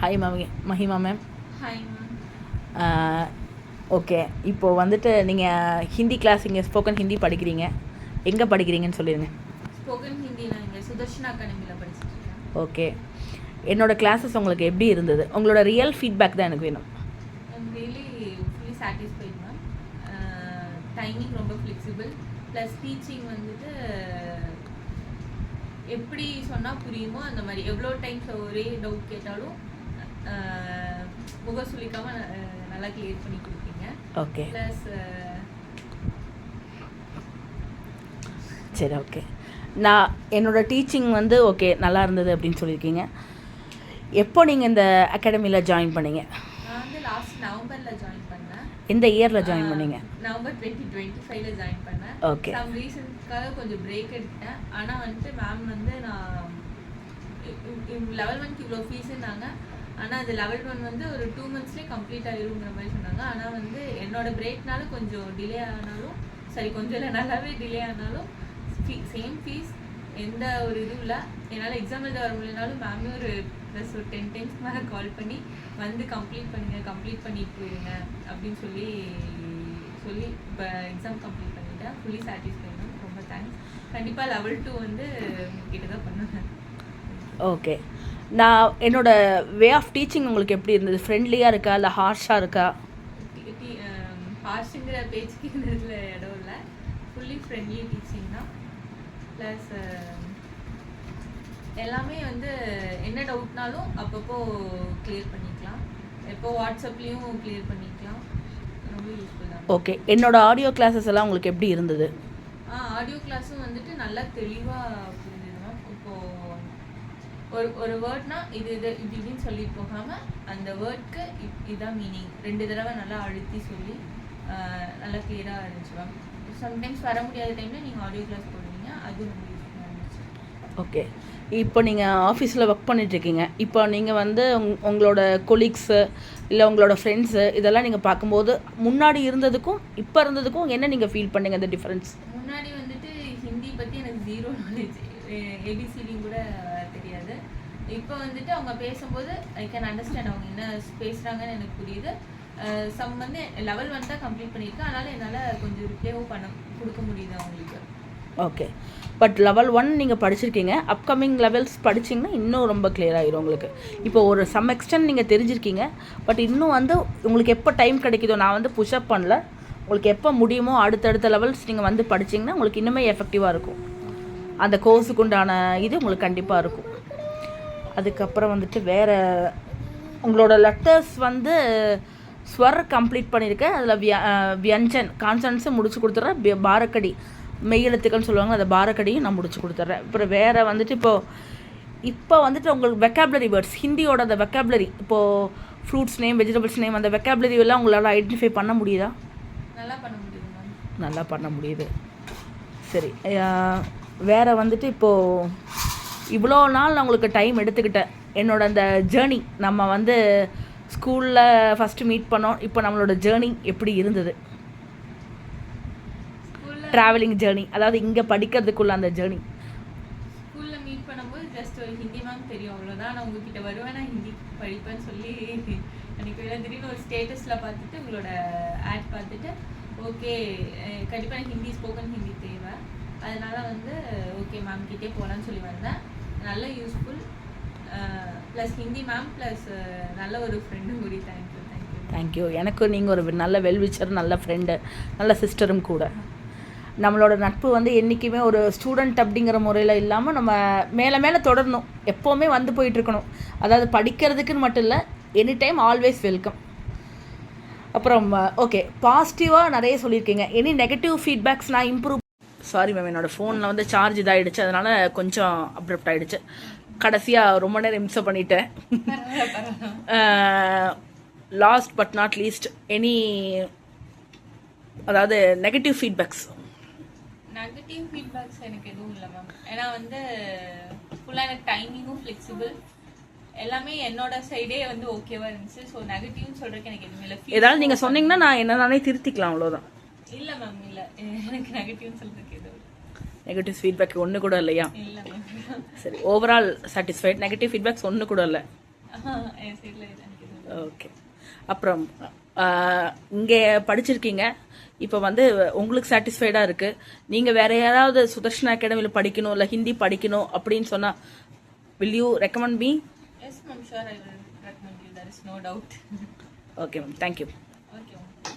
Hi Mahima ma'am. Hi ma'am. Okay, இப்போது வந்துட்டு நீங்கள் ஹிந்தி கிளாஸ் இங்கே ஸ்போக்கன் ஹிந்தி படிக்கிறீங்க, எங்கே படிக்கிறீங்கன்னு சொல்லிடுங்க. ஸ்போக்கன் ஹிந்தி நான் இங்கே சுதர்ஷன் அகாடமியில் படிச்சிட்ருக்கேன். ஓகே, என்னோடய கிளாஸஸ் உங்களுக்கு எப்படி இருந்தது? உங்களோட ரியல் ஃபீட்பேக் தான் எனக்கு வேணும். Really fully satisfied ma'am. Timing ரொம்ப ஃப்ளெக்சிபிள், ப்ளஸ் டீச்சிங் வந்துட்டு எப்படி சொன்னால் புரியுமோ அந்த மாதிரி எவ்வளோ டைம்ஸ் ஒரே டவுட் கேட்டாலும் முகம் சுளிக்காமல் நல்லா கிளியர் பண்ணி கொடுப்பீங்க. ஓகே, ப்ளஸ் சரி. ஓகே, நான் என்னோடய டீச்சிங் வந்து ஓகே நல்லா இருந்தது அப்படின்னு சொல்லியிருக்கீங்க. எப்போ நீங்கள் இந்த அகாடமியில் ஜாயின் பண்ணீங்க? நான் வந்து லாஸ்ட் நவம்பரில் ஜாயின் பண்ணேன். எந்த இயரில் ஜாயின் பண்ணீங்க? நவம்பர் 2025 ஜாயின் பண்ணேன். ஓகே, சம் ரீசன்ஸ்க்காக கொஞ்சம் பிரேக் எடுத்தேன். ஆனால் வந்துட்டு மேம் வந்து நான் லெவல் 1க்கு இவ்வளோ ஃபீஸுன்னாங்க. ஆனால் அது லெவல் 1 வந்து ஒரு 2 monthsலேயே கம்ப்ளீட் ஆகிருங்கிற மாதிரி சொன்னாங்க. ஆனால் வந்து என்னோடய பிரேக்னால கொஞ்சம் டிலே ஆனாலும் சரி, கொஞ்சம் இல்லை நல்லாவே டிலே ஆனாலும் சேம் ஃபீஸ், எந்த ஒரு இதுவும் இல்லை. என்னால் எக்ஸாம் எழுத வர முடியலனாலும் மேமே ஒரு ப்ளஸ் ஒரு 10 times மேலே கால் பண்ணி வந்து கம்ப்ளீட் பண்ணிட்டு போயிடுங்க அப்படின்னு சொல்லி இப்போ எக்ஸாம் கம்ப்ளீட் பண்ணிட்டேன். Fully satisfied. ரொம்ப தேங்க்ஸ். கண்டிப்பாக லெவல் 2 வந்து உங்ககிட்ட தான் பண்ணுவேன். ஓகே, நான் என்னோடய வே ஆஃப் டீச்சிங் உங்களுக்கு எப்படி இருந்தது? ஃப்ரெண்ட்லியாக இருக்கா இல்லை ஹார்ஷாக இருக்கா? ஹார்ஷுங்கிற பேச்சுக்கு இதில் இடம் இல்லை. ஃபுல்லி ஃப்ரெண்ட்லி டீச்சிங் தான். ப்ளஸ் எல்லாமே வந்து என்ன டவுட்னாலும் அப்பப்போ கிளியர் பண்ணிக்கலாம். எப்போ வாட்ஸ்அப்லேயும் கிளியர் பண்ணிக்கலாம். ரொம்ப யூஸ்ஃபுல் தான். ஓகே, என்னோடய ஆடியோ கிளாஸஸ் எல்லாம் உங்களுக்கு எப்படி இருந்தது? ஆடியோ கிளாஸும் வந்துட்டு நல்லா தெளிவாக புரிஞ்சுது மேம். இப்போது ஒரு வேர்ட்னா இது இப்படின்னு சொல்லிட்டு போகாமல் அந்த வேர்ட்க்கு இதுதான் மீனிங் 2 தடவை நல்லா அழுத்தி சொல்லி நல்லா கிளியராக இருந்துச்சு மேம். சம்டைம்ஸ் வர முடியாத டைமில் நீங்கள் ஆடியோ கிளாஸ் போடுவீங்க, அது ரொம்ப யூஸ்ஃபுல்லாக இருந்துச்சு. ஓகே, இப்போ நீங்கள் ஆஃபீஸில் ஒர்க் பண்ணிகிட்ருக்கீங்க. இப்போ நீங்கள் வந்து உங்களோட கொலீக்ஸு இல்லை உங்களோட ஃப்ரெண்ட்ஸு இதெல்லாம் நீங்கள் பார்க்கும்போது முன்னாடி இருந்ததுக்கும் இப்போ இருந்ததுக்கும் என்ன நீங்கள் ஃபீல் பண்ணீங்க அந்த டிஃப்ரென்ஸ்? முன்னாடி வந்துட்டு ஹிந்தி பற்றி எனக்கு 0 knowledge, ஏபிசிடி கூட தெரியாது. இப்போ வந்துட்டு அவங்க பேசும்போது ஐ கேன் அண்டர்ஸ்டாண்ட் அவங்க என்ன பேசுகிறாங்கன்னு எனக்கு புரியுது. சம் வந்து லெவல் 1 தான் கம்ப்ளீட் பண்ணியிருக்கேன். அதனால் என்னால் கொஞ்சம் ரிப்ளேவும் கொடுக்க முடியுது அவங்களுக்கு. ஓகே, பட் லெவல் 1 நீங்கள் படிச்சிருக்கீங்க. அப்கமிங் லெவல்ஸ் படிச்சிங்கன்னா இன்னும் ரொம்ப கிளியர் ஆகிரும் உங்களுக்கு. இப்போ ஒரு சம் எக்ஸ்டென்ட் நீங்கள் தெரிஞ்சிருக்கீங்க, பட் இன்னும் வந்து உங்களுக்கு எப்போ டைம் கிடைக்குதோ, நான் வந்து புஷ்அப் பண்ணல, உங்களுக்கு எப்போ முடியுமோ அடுத்தடுத்த லெவல்ஸ் நீங்கள் வந்து படிச்சிங்கன்னா உங்களுக்கு இன்னுமே எஃபெக்டிவாக இருக்கும். அந்த கோர்ஸுக்கு உண்டான இது உங்களுக்கு கண்டிப்பாக இருக்கும். அதுக்கப்புறம் வந்துட்டு வேறு உங்களோட லெட்டர்ஸ் வந்து ஸ்வர் கம்ப்ளீட் பண்ணியிருக்கேன். அதில் வியஞ்சன் கான்சன்ஸும் முடிச்சு கொடுத்துட்றேன். பாரக்கடி மெய்யெழுத்துக்கள்னு சொல்லுவாங்க, அந்த பாரக்கடியும் நான் முடிச்சு கொடுத்துட்றேன். அப்புறம் வேறு வந்துட்டு இப்போ வந்துட்டு உங்களுக்கு வெக்காபுலரி வேர்ட்ஸ் ஹிந்தியோட அந்த வெக்காபுலரி, இப்போது ஃப்ரூட்ஸ் நேம், வெஜிடபிள்ஸ் நேம், அந்த வெக்காபுலரி எல்லாம் உங்களால் ஐடென்டிஃபை பண்ண முடியுதா? நல்லா பண்ண முடியுது மேம். நல்லா பண்ண முடியுது. சரி, வேறு வந்துட்டு இப்போது இவ்வளோ நாள் நான் உங்களுக்கு டைம் எடுத்துக்கிட்டேன். என்னோட அந்த ஜேர்னி, நம்ம வந்து ஸ்கூலில் ஃபஸ்ட்டு மீட் பண்ணோம், இப்போ நம்மளோட ஜேர்னி எப்படி இருந்தது? ட்ராவலிங் ஜேர்னி, அதாவது இங்கே படிக்கிறதுக்குள்ள அந்த ஜேர்னி. ஸ்கூலில் மீட் பண்ணும்போது ஜஸ்ட் ஒரு ஹிந்தி மேம் தெரியும், அவ்வளோதான். நான் உங்ககிட்ட வருவேன், நான் ஹிந்தி படிப்பேன்னு சொல்லி எனக்கு திடீர்னு ஒரு ஸ்டேட்டஸில் பார்த்துட்டு உங்களோட ஆட் பார்த்துட்டு ஓகே கண்டிப்பாக எனக்கு ஹிந்தி ஸ்போக்கன் ஹிந்தி தேவை, அதனால் வந்து ஓகே மேம் கிட்டே போகலான்னு சொல்லி வந்தேன். நல்ல useful, plus Hindi ma'am plus நல்ல ஒரு ஃப்ரெண்டும் கூடி. தேங்க்யூ. எனக்கு நீங்கள் ஒரு நல்ல வெல்விச்சர், நல்ல ஃப்ரெண்டு, நல்ல சிஸ்டரும் கூட. நம்மளோட நட்பு வந்து என்றைக்குமே ஒரு ஸ்டூடெண்ட் அப்படிங்கிற முறையில் இல்லாமல் நம்ம மேலே தொடரணும், எப்போவுமே வந்து போயிட்டுருக்கணும். அதாவது படிக்கிறதுக்குன்னு மட்டும் இல்லை, எனி டைம் ஆல்வேஸ் வெல்கம். அப்புறம் ஓகே, பாசிட்டிவாக நிறைய சொல்லியிருக்கீங்க. எனி நெகட்டிவ் ஃபீட்பேக்ஸ் நான் இம்ப்ரூவ். சாரி மேம், என்னோடய ஃபோனில் வந்து சார்ஜ் இதாகிடுச்சு, அதனால் கொஞ்சம் அப்ரப்ட் ஆகிடுச்சு. கடைசியாக ரொம்ப நேரம் இம்சை பண்ணிட்டேன். Last but not least, any அதாவது நெகட்டிவ் ஃபீட்பேக்ஸ் எனக்கு எதுவும் இல்லை மேம். ஏன்னா வந்து ஃபுல்லாக எனக்கு டைமிங்கும் ஃப்ளெக்சிபிள், எல்லாமே என்னோட சைடே வந்து ஓகேவா இருந்துச்சு. ஸோ நெகட்டிவ்னு சொல்கிறதுக்கு எனக்கு எதுவுமே இல்லை. ஏதாவது நீங்கள் சொன்னீங்கன்னா நான் என்னன்னாலே திருத்திக்கலாம், அவ்வளோதான். இல்லை மேம், இல்லை எனக்கு நெகட்டிவ்னு சொல்கிறதுக்கு எதுவும் நெகட்டிவ் ஃபீட்பேக் ஒன்று கூட இல்லையா? இல்லை மேம். சரி, ஓவரால் சாட்டிஸ்ஃபைட். நெகட்டிவ் ஃபீட்பேக்ஸ் ஒன்று கூட இல்லை. என் சைடில் எனக்கு ஓகே. அப்புறம் இங்கே படிச்சிருக்கீங்க, இப்போ வந்து உங்களுக்கு சாட்டிஸ்ஃபைடாக இருக்குது. நீங்கள் வேறு யாராவது சுதர்ஷன் அகாடமியில் படிக்கணும் இல்லை ஹிந்தி படிக்கணும் அப்படின்னு சொன்னால் will you recommend me? Yes ma'am, sure I will recommend you, there is no doubt. Okay ma'am, thank you. Okay ma'am.